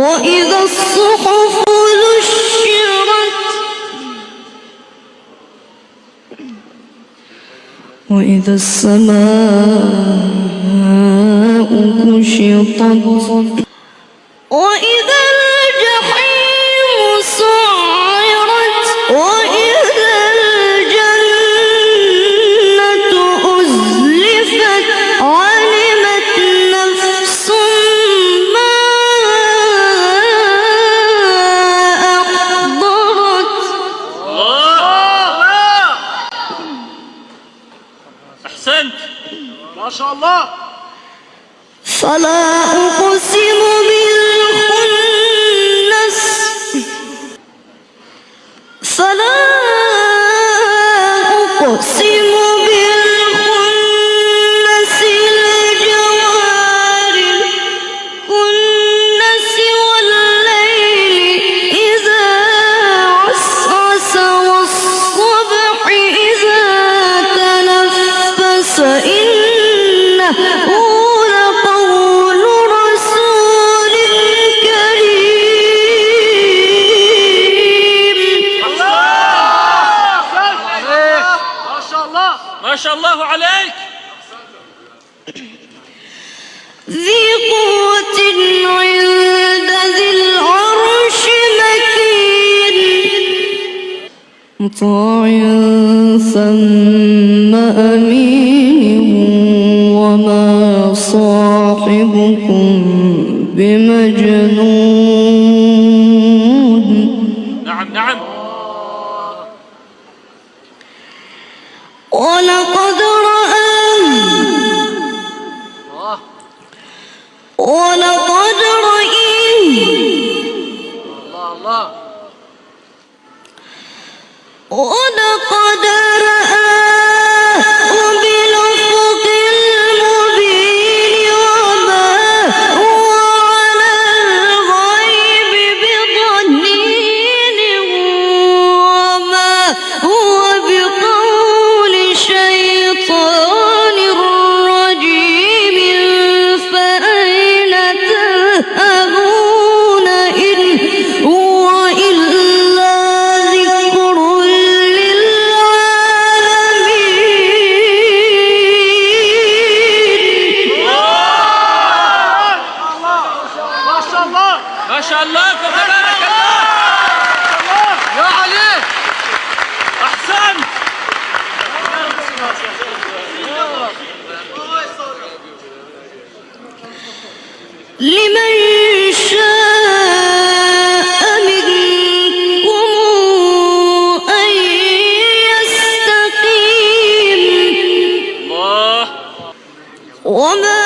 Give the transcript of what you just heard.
وإذا الصحف نشرت وإذا السماء كشطت وإذا الجحيم سعرت وإذا الجنة أزلفت علمت نفس ما أحضرت. الله أحسنت ما شاء الله. فلا أقسم بالخنس فلا أقسم بالخنس الجوار الكنس والليل إذا عسعس والصبح إذا تنفس إنه ما شاء الله عليك. ذي قوة عند ذي العرش مكين مطاع ثم أمين وما صاحبكم بمجنون. نعم نعم. ولقد رأيه الله ولقد رآه بالأفق المبين وما هو على الغيب بضنين وما هو بقول شيطان رجيم فأين تذهبون إن هو إلا ذكر ما شاء الله تبارك الله. يا علي أحسنت. لمن شاء منكم أن يستقيم الله وما